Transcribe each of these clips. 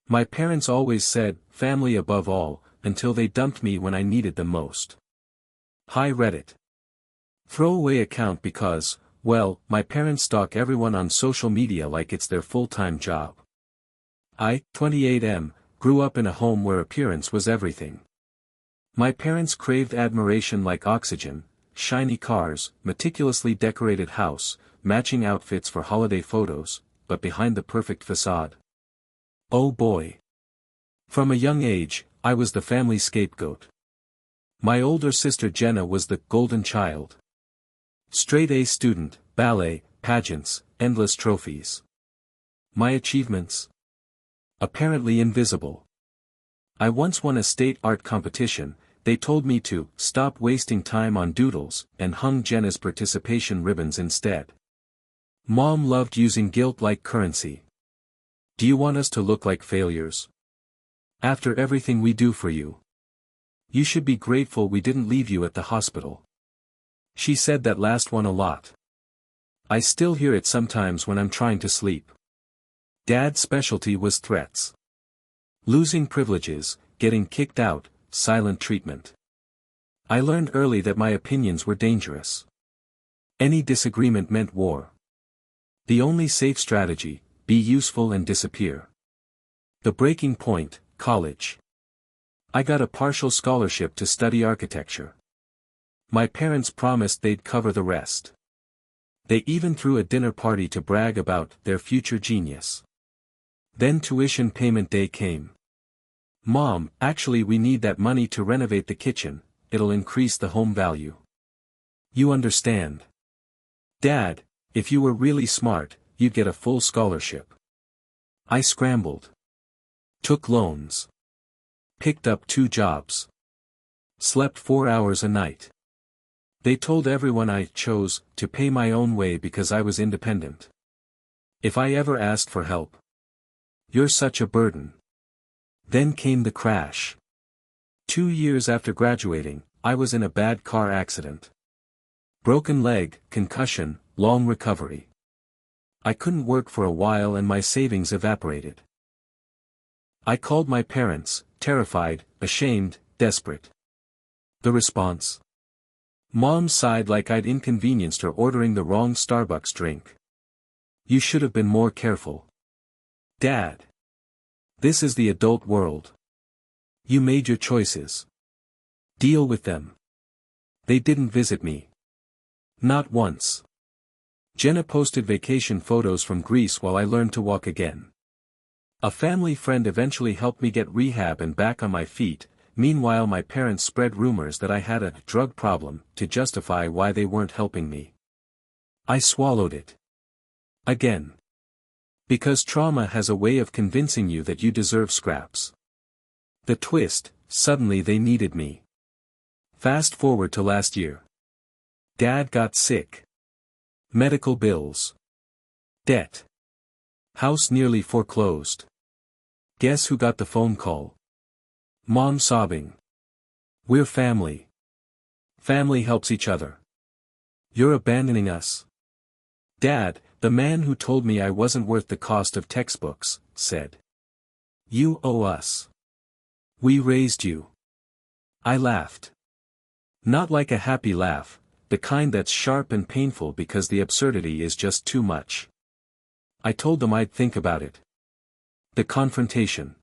My parents always said, family above all, until they dumped me when I needed them most. Hi Reddit. Throwaway account because, well, my parents stalk everyone on social media like it's their full-time job. I, 28M, grew up in a home where appearance was everything. My parents craved admiration like oxygen, shiny cars, meticulously decorated house, matching outfits for holiday photos, but behind the perfect facade. Oh boy. From a young age, I was the family scapegoat. My older sister Jenna was the golden child. Straight A student, ballet, pageants, endless trophies. My achievements? Apparently invisible. I once won a state art competition. They told me to stop wasting time on doodles and hung Jenna's participation ribbons instead. Mom loved using guilt like currency. Do you want us to look like failures? After everything we do for you. You should be grateful we didn't leave you at the hospital. She said that last one a lot. I still hear it sometimes when I'm trying to sleep. Dad's specialty was threats. Losing privileges, getting kicked out, silent treatment. I learned early that my opinions were dangerous. Any disagreement meant war. The only safe strategy, be useful and disappear. The breaking point, college. I got a partial scholarship to study architecture. My parents promised they'd cover the rest. They even threw a dinner party to brag about their future genius. Then tuition payment day came. Mom, actually we need that money to renovate the kitchen, it'll increase the home value. You understand. Dad, if you were really smart, you'd get a full scholarship. I scrambled. Took loans. Picked up 2 jobs. Slept 4 hours a night. They told everyone I chose to pay my own way because I was independent. If I ever asked for help. You're such a burden. Then came the crash. 2 years after graduating, I was in a bad car accident. Broken leg, concussion, long recovery. I couldn't work for a while and my savings evaporated. I called my parents, terrified, ashamed, desperate. The response? Mom sighed like I'd inconvenienced her ordering the wrong Starbucks drink. You should have been more careful. Dad. This is the adult world. You made your choices. Deal with them. They didn't visit me. Not once. Jenna posted vacation photos from Greece while I learned to walk again. A family friend eventually helped me get rehab and back on my feet. Meanwhile my parents spread rumors that I had a drug problem to justify why they weren't helping me. I swallowed it. Again. Because trauma has a way of convincing you that you deserve scraps. The twist, suddenly they needed me. Fast forward to last year. Dad got sick. Medical bills. Debt. House nearly foreclosed. Guess who got the phone call? Mom sobbing. We're family. Family helps each other. You're abandoning us. Dad, the man who told me I wasn't worth the cost of textbooks, said. You owe us. We raised you. I laughed. Not like a happy laugh, the kind that's sharp and painful because the absurdity is just too much. I told them I'd think about it. The confrontation.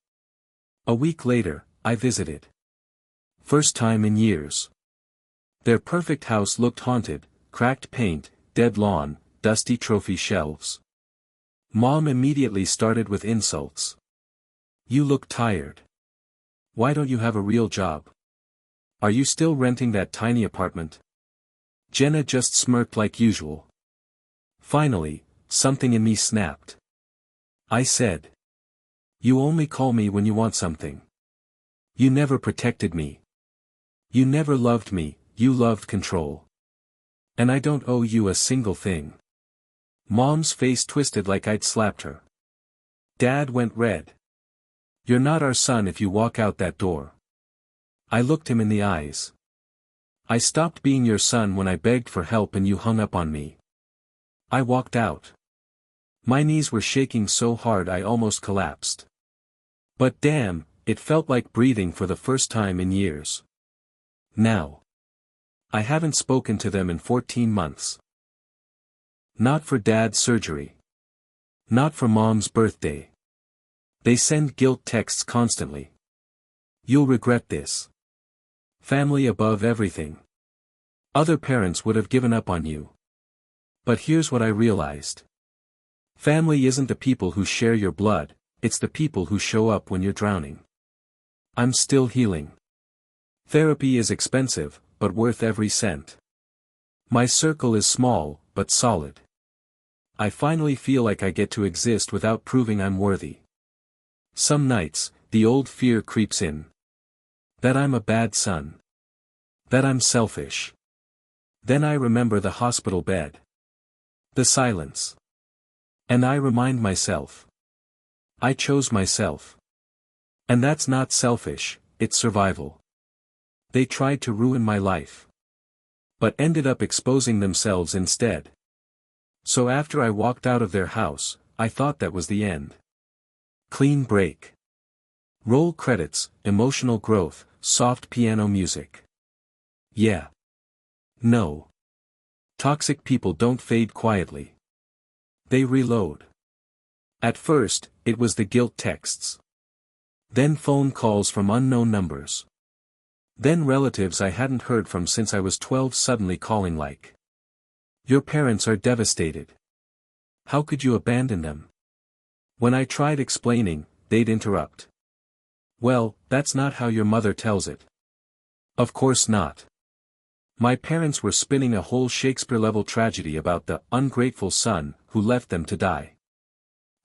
A week later, I visited. First time in years. Their perfect house looked haunted, cracked paint, dead lawn, dusty trophy shelves. Mom immediately started with insults. You look tired. Why don't you have a real job? Are you still renting that tiny apartment? Jenna just smirked like usual. Finally, something in me snapped. I said. You only call me when you want something. You never protected me. You never loved me, you loved control. And I don't owe you a single thing. Mom's face twisted like I'd slapped her. Dad went red. You're not our son if you walk out that door. I looked him in the eyes. I stopped being your son when I begged for help and you hung up on me. I walked out. My knees were shaking so hard I almost collapsed. But damn, it felt like breathing for the first time in years. Now. I haven't spoken to them in 14 months. Not for Dad's surgery. Not for Mom's birthday. They send guilt texts constantly. You'll regret this. Family above everything. Other parents would have given up on you. But here's what I realized. Family isn't the people who share your blood, it's the people who show up when you're drowning. I'm still healing. Therapy is expensive, but worth every cent. My circle is small, but solid. I finally feel like I get to exist without proving I'm worthy. Some nights, the old fear creeps in. That I'm a bad son. That I'm selfish. Then I remember the hospital bed. The silence. And I remind myself. I chose myself. And that's not selfish, it's survival. They tried to ruin my life. But ended up exposing themselves instead. So after I walked out of their house, I thought that was the end. Clean break. Roll credits, emotional growth, soft piano music. Yeah. No. Toxic people don't fade quietly. They reload. At first, it was the guilt texts. Then phone calls from unknown numbers. Then relatives I hadn't heard from since I was 12 suddenly calling like. Your parents are devastated. How could you abandon them? When I tried explaining, they'd interrupt. Well, that's not how your mother tells it. Of course not. My parents were spinning a whole Shakespeare-level tragedy about the ungrateful son who left them to die.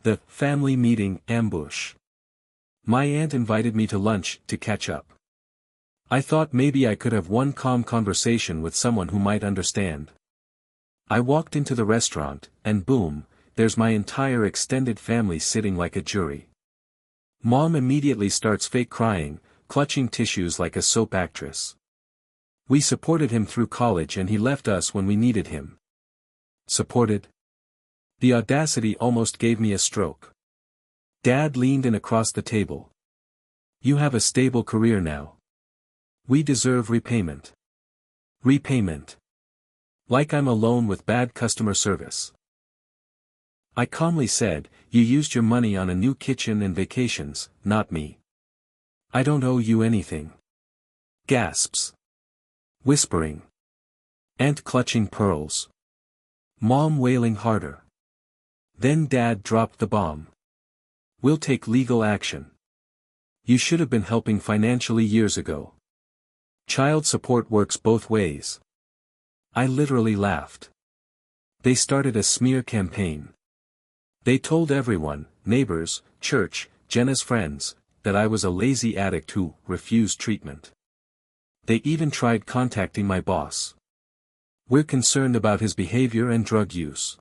The family meeting ambush. My aunt invited me to lunch to catch up. I thought maybe I could have one calm conversation with someone who might understand. I walked into the restaurant, and boom, there's my entire extended family sitting like a jury. Mom immediately starts fake crying, clutching tissues like a soap actress. We supported him through college and he left us when we needed him. Supported? The audacity almost gave me a stroke. Dad leaned in across the table. You have a stable career now. We deserve repayment. Repayment. Like I'm alone with bad customer service. I calmly said, you used your money on a new kitchen and vacations, not me. I don't owe you anything. Gasps. Whispering. Aunt clutching pearls. Mom wailing harder. Then Dad dropped the bomb. We'll take legal action. You should have been helping financially years ago. Child support works both ways. I literally laughed. They started a smear campaign. They told everyone, neighbors, church, Jenna's friends, that I was a lazy addict who refused treatment. They even tried contacting my boss. We're concerned about his behavior and drug use.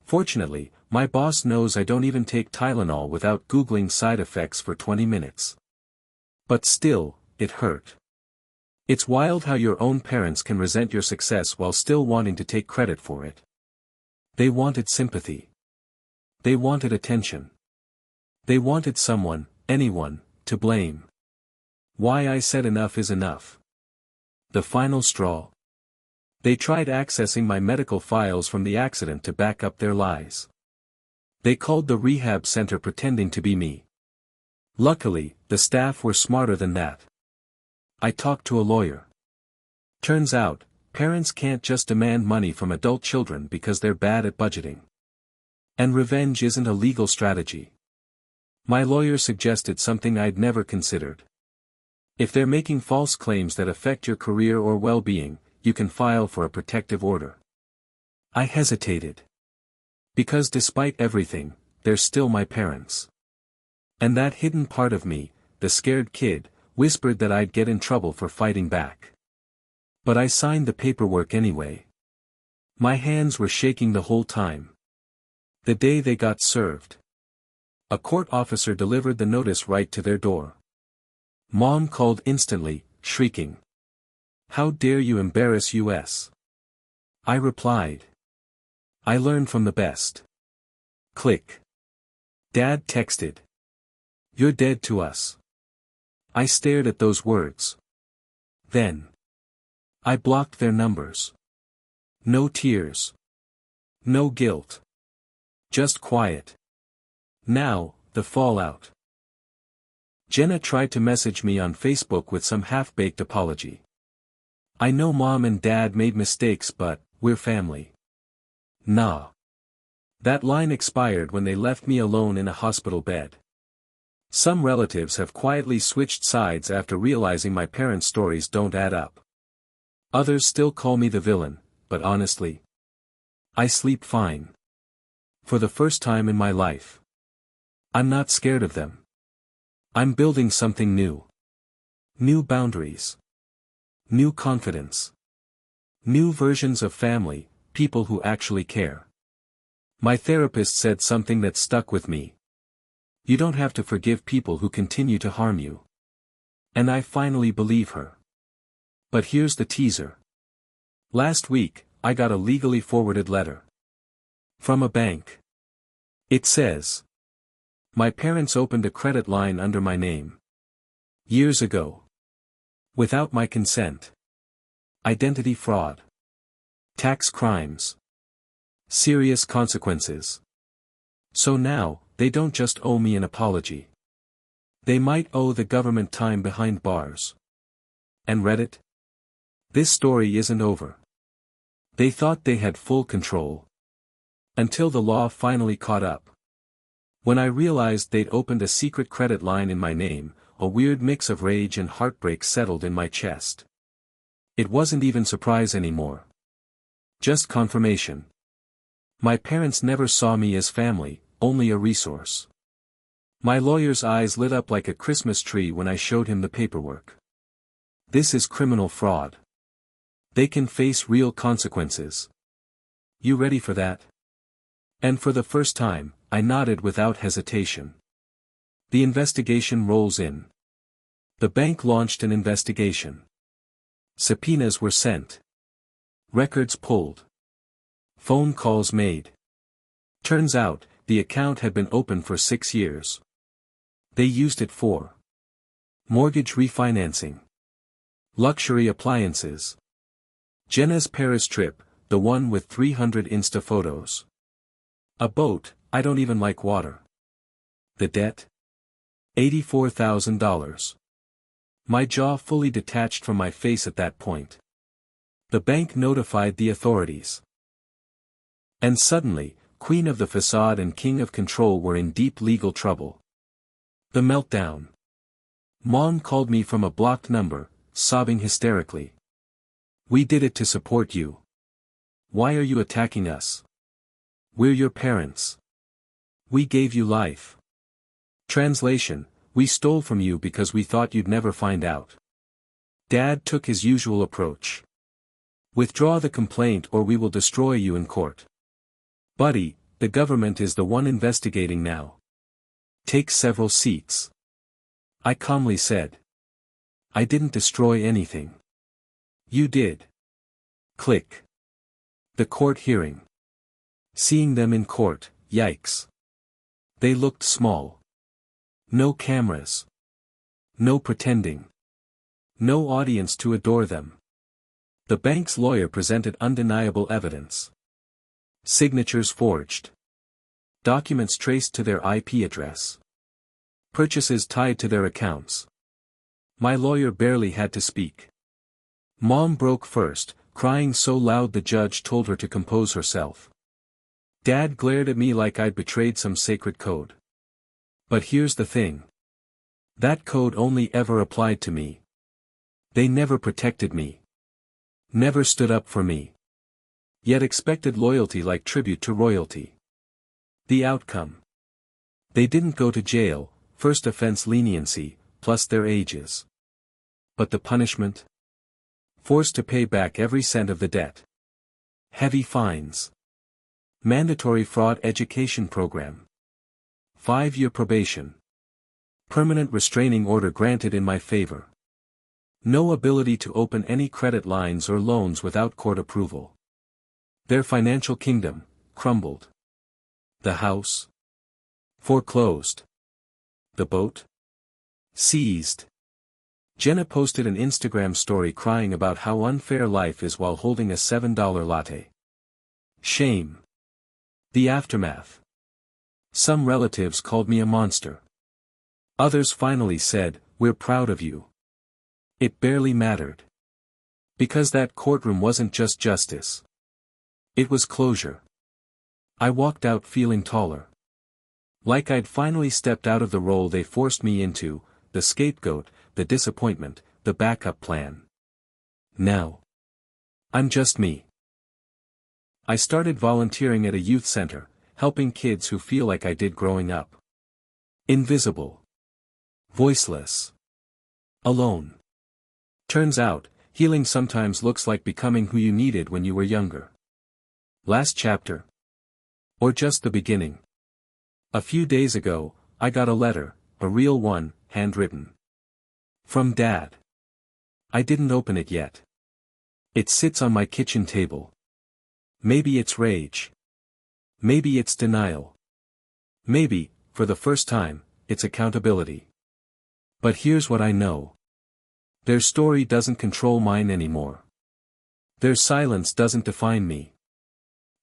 Fortunately, my boss knows I don't even take Tylenol without Googling side effects for 20 minutes. But still, it hurt. It's wild how your own parents can resent your success while still wanting to take credit for it. They wanted sympathy. They wanted attention. They wanted someone, anyone, to blame. Why I said enough is enough. The final straw. They tried accessing my medical files from the accident to back up their lies. They called the rehab center pretending to be me. Luckily, the staff were smarter than that. I talked to a lawyer. Turns out, parents can't just demand money from adult children because they're bad at budgeting. And revenge isn't a legal strategy. My lawyer suggested something I'd never considered. If they're making false claims that affect your career or well-being, you can file for a protective order. I hesitated. Because despite everything, they're still my parents. And that hidden part of me, the scared kid, whispered that I'd get in trouble for fighting back. But I signed the paperwork anyway. My hands were shaking the whole time. The day they got served. A court officer delivered the notice right to their door. Mom called instantly, shrieking. How dare you embarrass us? I replied. I learned from the best. Click. Dad texted. You're dead to us. I stared at those words. Then I blocked their numbers. No tears. No guilt. Just quiet. Now, the fallout. Jenna tried to message me on Facebook with some half-baked apology. I know Mom and Dad made mistakes, but we're family. Nah. That line expired when they left me alone in a hospital bed. Some relatives have quietly switched sides after realizing my parents' stories don't add up. Others still call me the villain, but honestly, I sleep fine. For the first time in my life, I'm not scared of them. I'm building something new. New boundaries. New confidence. New versions of family, people who actually care. My therapist said something that stuck with me. You don't have to forgive people who continue to harm you. And I finally believe her. But here's the teaser. Last week, I got a legally forwarded letter. From a bank. It says, my parents opened a credit line under my name. Years ago. Without my consent. Identity fraud. Tax crimes. Serious consequences. So now, they don't just owe me an apology. They might owe the government time behind bars. And Reddit? This story isn't over. They thought they had full control. Until the law finally caught up. When I realized they'd opened a secret credit line in my name, a weird mix of rage and heartbreak settled in my chest. It wasn't even surprise anymore. Just confirmation. My parents never saw me as family, only a resource. My lawyer's eyes lit up like a Christmas tree when I showed him the paperwork. This is criminal fraud. They can face real consequences. You ready for that? And for the first time, I nodded without hesitation. The investigation rolls in. The bank launched an investigation. Subpoenas were sent. Records pulled. Phone calls made. Turns out, the account had been open for 6 years. They used it for mortgage refinancing. Luxury appliances. Jenna's Paris trip, the one with 300 Insta photos. A boat, I don't even like water. The debt? $84,000. My jaw fully detached from my face at that point. The bank notified the authorities. And suddenly, Queen of the Facade and King of Control were in deep legal trouble. The meltdown. Mom called me from a blocked number, sobbing hysterically. We did it to support you. Why are you attacking us? We're your parents. We gave you life. Translation, we stole from you because we thought you'd never find out. Dad took his usual approach. Withdraw the complaint or we will destroy you in court. Buddy, the government is the one investigating now. Take several seats. I calmly said. I didn't destroy anything. You did. Click. The court hearing. Seeing them in court, yikes. They looked small. No cameras. No pretending. No audience to adore them. The bank's lawyer presented undeniable evidence. Signatures forged. Documents traced to their IP address. Purchases tied to their accounts. My lawyer barely had to speak. Mom broke first, crying so loud the judge told her to compose herself. Dad glared at me like I'd betrayed some sacred code. But here's the thing. That code only ever applied to me. They never protected me. Never stood up for me. Yet expected loyalty like tribute to royalty. The outcome. They didn't go to jail, first offense leniency, plus their ages. But the punishment? Forced to pay back every cent of the debt. Heavy fines. Mandatory fraud education program. 5-year probation. Permanent restraining order granted in my favor. No ability to open any credit lines or loans without court approval. Their financial kingdom crumbled. The house foreclosed. the boat? Seized. Jenna posted an Instagram story crying about how unfair life is while holding a $7 latte. Shame. The aftermath. Some relatives called me a monster. Others finally said, "We're proud of you." It barely mattered. Because that courtroom wasn't just justice. It was closure. I walked out feeling taller. Like I'd finally stepped out of the role they forced me into, the scapegoat, the disappointment, the backup plan. Now, I'm just me. I started volunteering at a youth center, helping kids who feel like I did growing up. Invisible. Voiceless. Alone. Turns out, healing sometimes looks like becoming who you needed when you were younger. Last chapter? Or just the beginning? A few days ago, I got a letter, a real one, handwritten. From Dad. I didn't open it yet. It sits on my kitchen table. Maybe it's rage. Maybe it's denial. Maybe, for the first time, it's accountability. But here's what I know. Their story doesn't control mine anymore. Their silence doesn't define me.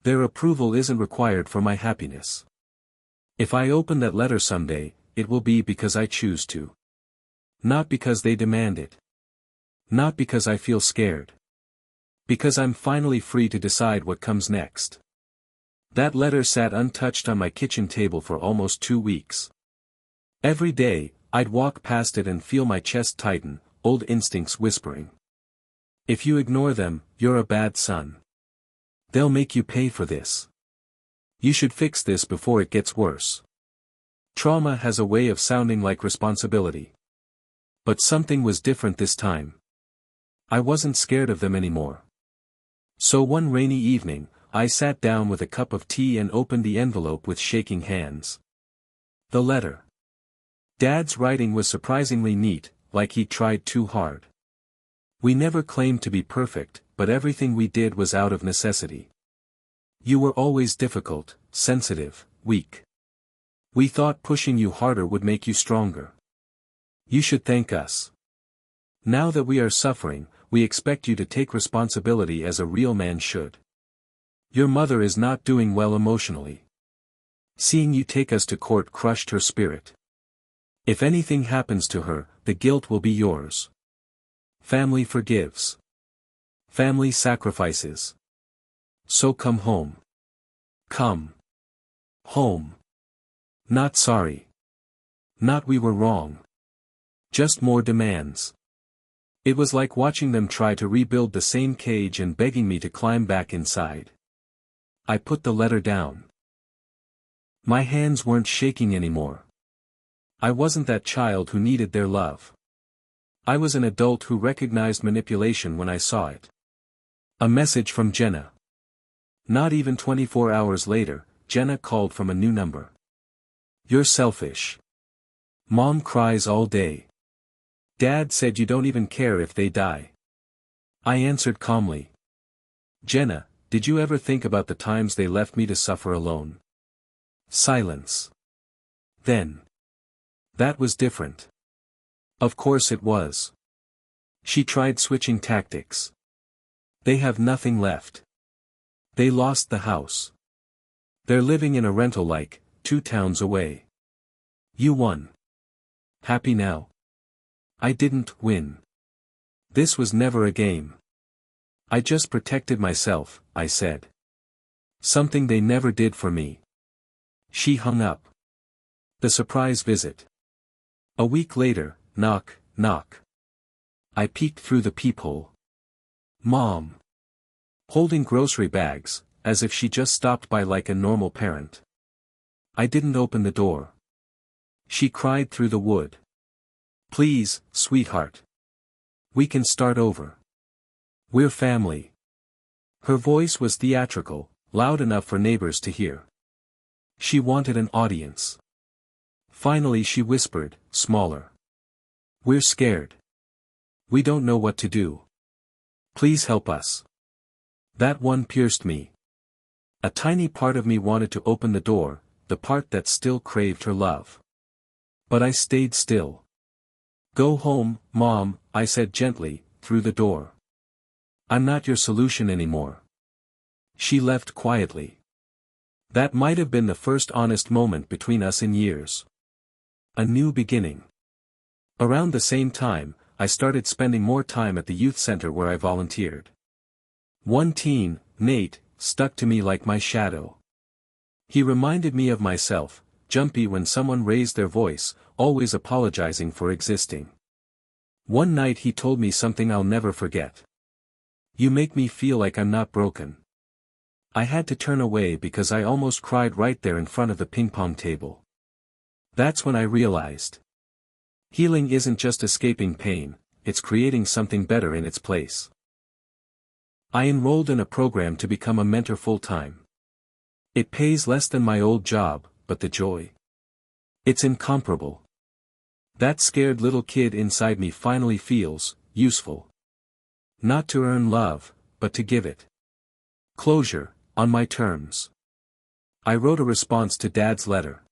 Their approval isn't required for my happiness. If I open that letter someday, it will be because I choose to. Not because they demand it. Not because I feel scared. Because I'm finally free to decide what comes next. That letter sat untouched on my kitchen table for almost 2 weeks. Every day, I'd walk past it and feel my chest tighten, old instincts whispering. If you ignore them, you're a bad son. They'll make you pay for this. You should fix this before it gets worse. Trauma has a way of sounding like responsibility. But something was different this time. I wasn't scared of them anymore. So one rainy evening, I sat down with a cup of tea and opened the envelope with shaking hands. The letter. Dad's writing was surprisingly neat, like he'd tried too hard. We never claimed to be perfect, but everything we did was out of necessity. You were always difficult, sensitive, weak. We thought pushing you harder would make you stronger. You should thank us. Now that we are suffering, we expect you to take responsibility as a real man should. Your mother is not doing well emotionally. Seeing you take us to court crushed her spirit. If anything happens to her, the guilt will be yours. Family forgives. Family sacrifices. So come home. Come. Home. Not sorry. Not we were wrong. Just more demands. It was like watching them try to rebuild the same cage and begging me to climb back inside. I put the letter down. My hands weren't shaking anymore. I wasn't that child who needed their love. I was an adult who recognized manipulation when I saw it. A message from Jenna. Not even 24 hours later, Jenna called from a new number. You're selfish. Mom cries all day. Dad said you don't even care if they die. I answered calmly. Jenna, did you ever think about the times they left me to suffer alone? Silence. Then. That was different. Of course it was. She tried switching tactics. They have nothing left. They lost the house. They're living in a rental like 2 towns away. You won. Happy now? I didn't win. This was never a game. I just protected myself, I said. Something they never did for me. She hung up. The surprise visit. A week later, knock, knock. I peeked through the peephole. Mom. Holding grocery bags, as if she just stopped by like a normal parent. I didn't open the door. She cried through the wood. Please, sweetheart. We can start over. We're family. Her voice was theatrical, loud enough for neighbors to hear. She wanted an audience. Finally she whispered, smaller. We're scared. We don't know what to do. Please help us. That one pierced me. A tiny part of me wanted to open the door, the part that still craved her love. But I stayed still. Go home, Mom, I said gently, through the door. I'm not your solution anymore. She left quietly. That might have been the first honest moment between us in years. A new beginning. Around the same time, I started spending more time at the youth center where I volunteered. One teen, Nate, stuck to me like my shadow. He reminded me of myself, jumpy when someone raised their voice, always apologizing for existing. One night he told me something I'll never forget. You make me feel like I'm not broken. I had to turn away because I almost cried right there in front of the ping pong table. That's when I realized. Healing isn't just escaping pain, it's creating something better in its place. I enrolled in a program to become a mentor full-time. It pays less than my old job, but the joy. It's incomparable. That scared little kid inside me finally feels useful. Not to earn love, but to give it. Closure, on my terms. I wrote a response to Dad's letter.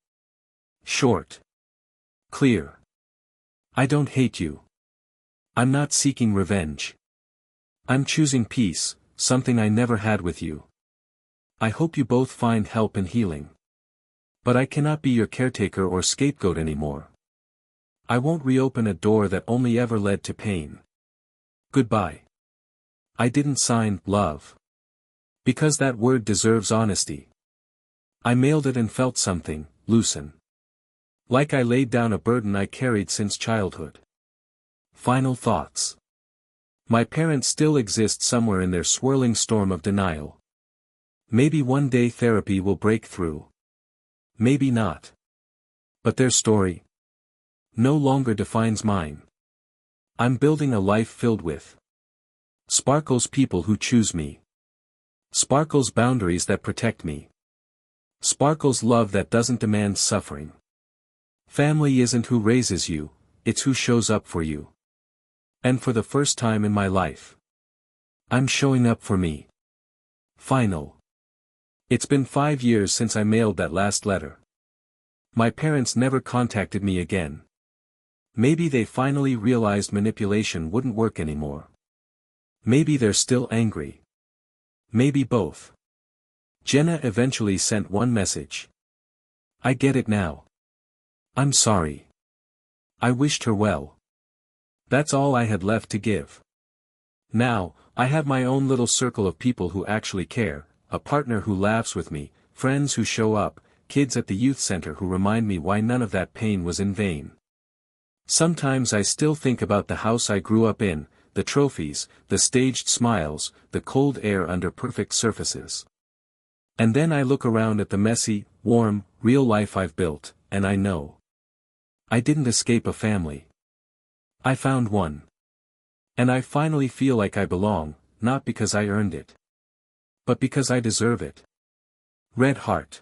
Short. Clear. I don't hate you. I'm not seeking revenge. I'm choosing peace, something I never had with you. I hope you both find help and healing. But I cannot be your caretaker or scapegoat anymore. I won't reopen a door that only ever led to pain. Goodbye. I didn't sign love. Because that word deserves honesty. I mailed it and felt something loosen. Like I laid down a burden I carried since childhood. Final thoughts. My parents still exist somewhere in their swirling storm of denial. Maybe one day therapy will break through. Maybe not. But their story no longer defines mine. I'm building a life filled with Sparkle's people who choose me. Sparkle's boundaries that protect me. Sparkle's love that doesn't demand suffering. Family isn't who raises you, it's who shows up for you. And for the first time in my life, I'm showing up for me. Final. It's been 5 years since I mailed that last letter. My parents never contacted me again. Maybe they finally realized manipulation wouldn't work anymore. Maybe they're still angry. Maybe both. Jenna eventually sent one message. I get it now. I'm sorry. I wished her well. That's all I had left to give. Now, I have my own little circle of people who actually care, a partner who laughs with me, friends who show up, kids at the youth center who remind me why none of that pain was in vain. Sometimes I still think about the house I grew up in, the trophies, the staged smiles, the cold air under perfect surfaces. And then I look around at the messy, warm, real life I've built, and I know. I didn't escape a family. I found one. And I finally feel like I belong, not because I earned it. But because I deserve it. Red Heart.